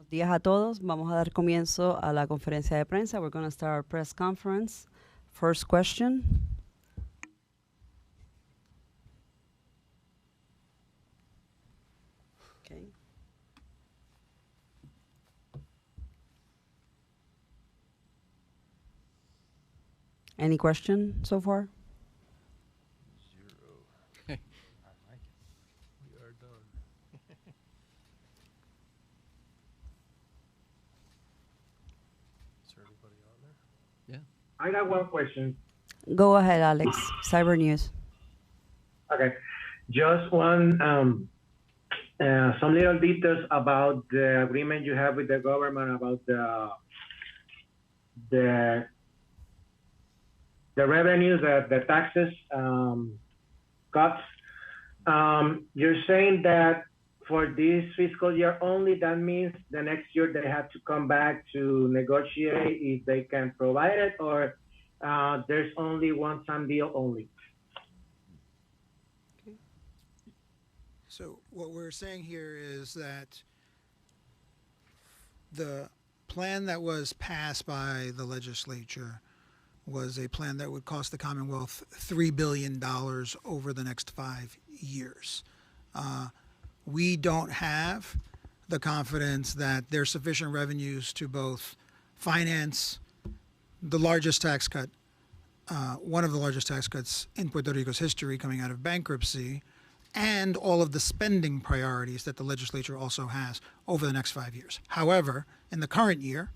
Buenos días a todos. Vamos a dar comienzo a la conferencia de prensa. We're going to start our press conference. First question. Okay. Any question so far? Zero. I like it. We are done. Is there anybody on there? Yeah. I got one question. Go ahead, Alex. Cyber News. Okay. Just one, some little details about the agreement you have with the government about the revenues, the taxes cuts. You're saying that for this fiscal year only, that means the next year they have to come back to negotiate if they can provide it, or there's only one-time deal only? So what we're saying here is that the plan that was passed by the legislature was a plan that would cost the Commonwealth $3 billion over the next 5 years. We don't have the confidence that there's sufficient revenues to both finance the largest tax cut, one of the largest tax cuts in Puerto Rico's history coming out of bankruptcy, and all of the spending priorities that the legislature also has over the next 5 years. However, in the current year,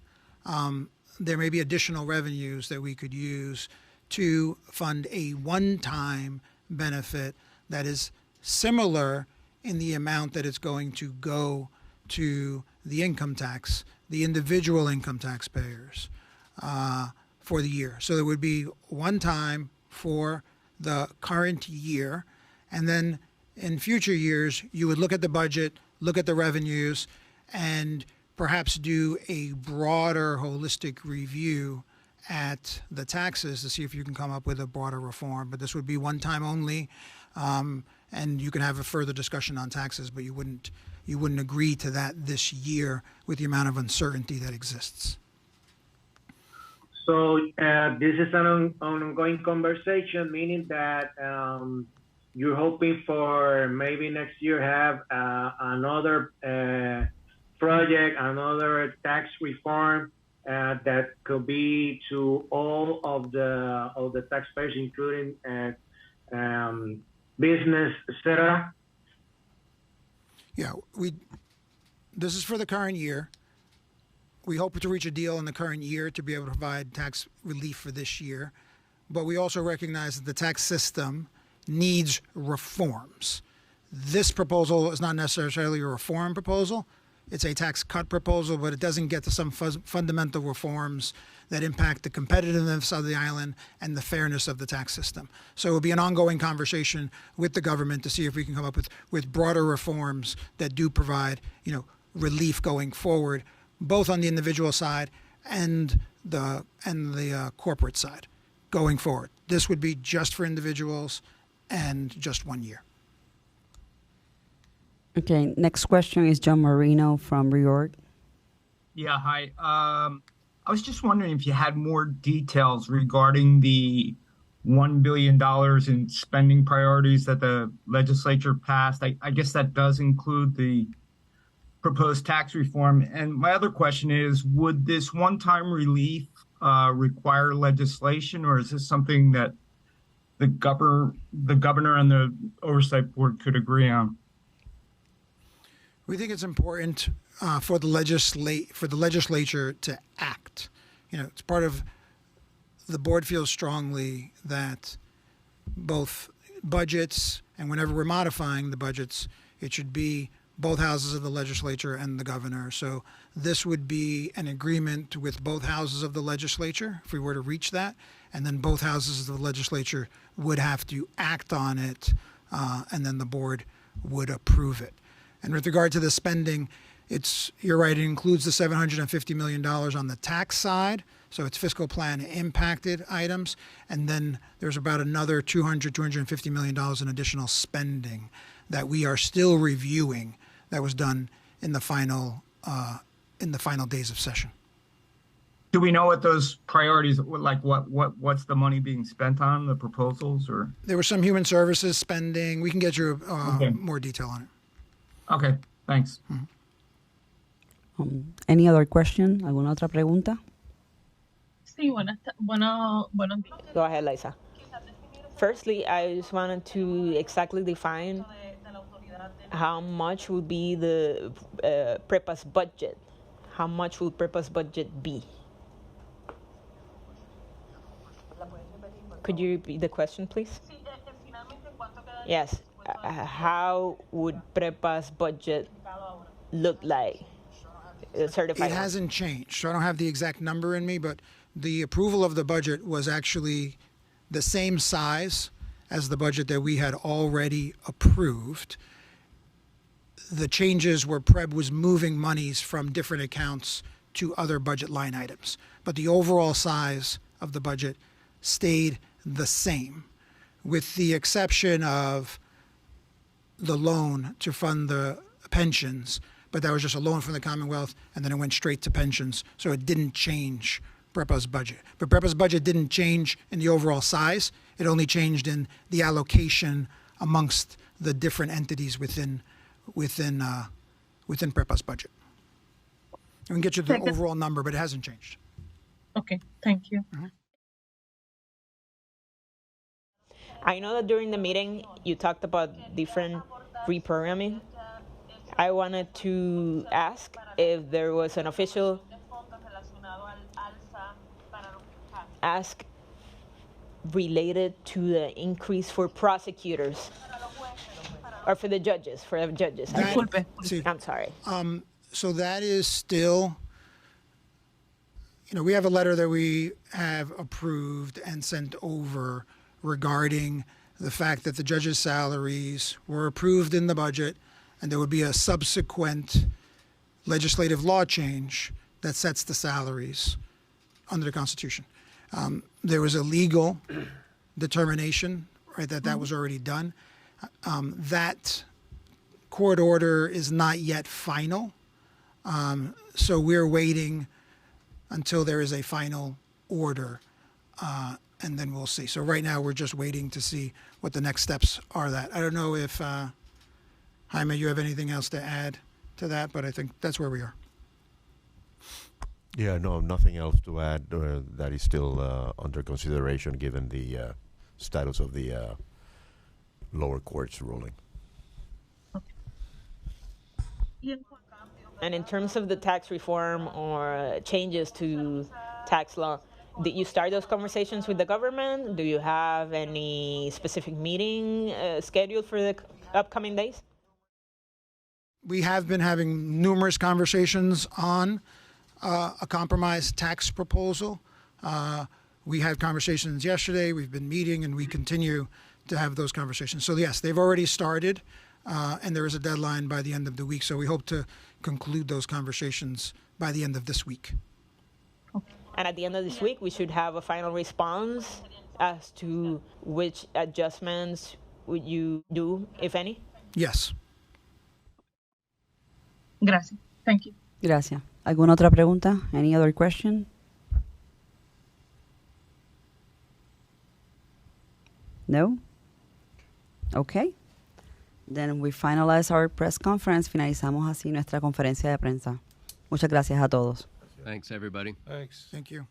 there may be additional revenues that we could use to fund a one-time benefit that is similar in the amount that it's going to go to the income tax, the individual income taxpayers for the year. So there would be one time for the current year, and then in future years, you would look at the budget, look at the revenues, and perhaps do a broader holistic review at the taxes to see if you can come up with a broader reform. But this would be one time only, and you can have a further discussion on taxes, but you wouldn't agree to that this year with the amount of uncertainty that exists. So this is an ongoing conversation, meaning that you're hoping for maybe next year have another project, another tax reform that could be to all of the taxpayers, including business, etc. Yeah, this is for the current year. We hope to reach a deal in the current year to be able to provide tax relief for this year, but we also recognize that the tax system needs reforms. This proposal is not necessarily a reform proposal. It's a tax cut proposal, but it doesn't get to some fundamental reforms that impact the competitiveness of the island and the fairness of the tax system. So it will be an ongoing conversation with the government to see if we can come up with broader reforms that do provide, relief going forward, both on the individual side and the corporate side going forward. This would be just for individuals and just 1 year. Okay, next question is John Marino from New York. Yeah, hi. I was just wondering if you had more details regarding the $1 billion in spending priorities that the legislature passed. I guess that does include the proposed tax reform. And my other question is, would this one-time relief require legislation, or is this something that the governor and the oversight board could agree on? We think it's important for the legislature to act. It's part of the board feels strongly that both budgets, and whenever we're modifying the budgets, it should be both houses of the legislature and the governor. So this would be an agreement with both houses of the legislature if we were to reach that, and then both houses of the legislature would have to act on it, and then the board would approve it. And with regard to the spending, you're right, it includes the $750 million on the tax side, so it's fiscal plan impacted items, and then there's about another $250 million in additional spending that we are still reviewing that was done in the final in the final days of session. Do we know what those priorities, like what's the money being spent on, the proposals, or? There was some human services spending. We can get you Okay. more detail on it. Okay, thanks. Any other question? ¿Alguna otra pregunta? Sí, buenos días. Go ahead, Liza. Firstly, I just wanted to exactly define how much would be the PREPA's budget. How much will PREPA's budget be? Could you repeat the question, please? Yes. How would PREPA's budget look like? Certified. It hasn't changed, so I don't have the exact number in me, but the approval of the budget was actually the same size as the budget that we had already approved. The changes were PREB was moving monies from different accounts to other budget line items, but the overall size of the budget stayed the same, with the exception of the loan to fund the pensions, but that was just a loan from the Commonwealth, and then it went straight to pensions, so it didn't change PREPA's budget. But PREPA's budget didn't change in the overall size. It only changed in the allocation amongst the different entities within PREPA's budget. We can get you the overall number, but it hasn't changed. Okay, thank you. I know that during the meeting you talked about different reprogramming. I wanted to ask if there was an official ask related to the increase for prosecutors or for the judges, I'm sorry. So that is still, we have a letter that we have approved and sent over regarding the fact that the judges' salaries were approved in the budget, and there would be a subsequent legislative law change that sets the salaries under the Constitution. There was a legal determination, right, that was already done. That court order is not yet final, so we're waiting until there is a final order, and then we'll see. So right now we're just waiting to see what the next steps are. That I don't know if Jaime, you have anything else to add to that, but I think that's where we are. Yeah, no, nothing else to add. That is still under consideration given the status of the lower court's ruling. And in terms of the tax reform or changes to tax law, did you start those conversations with the government? Do you have any specific meeting scheduled for the upcoming days? We have been having numerous conversations on a compromise tax proposal. We had conversations yesterday. We've been meeting, and we continue to have those conversations. So yes, they've already started, and there is a deadline by the end of the week. So we hope to conclude those conversations by the end of this week. And at the end of this week, we should have a final response as to which adjustments would you do, if any? Yes. Gracias. Thank you. Gracias. ¿Alguna otra pregunta? Any other question? No? Okay. Then we finalize our press conference. Finalizamos así nuestra conferencia de prensa. Muchas gracias a todos. Thanks, everybody. Thank you.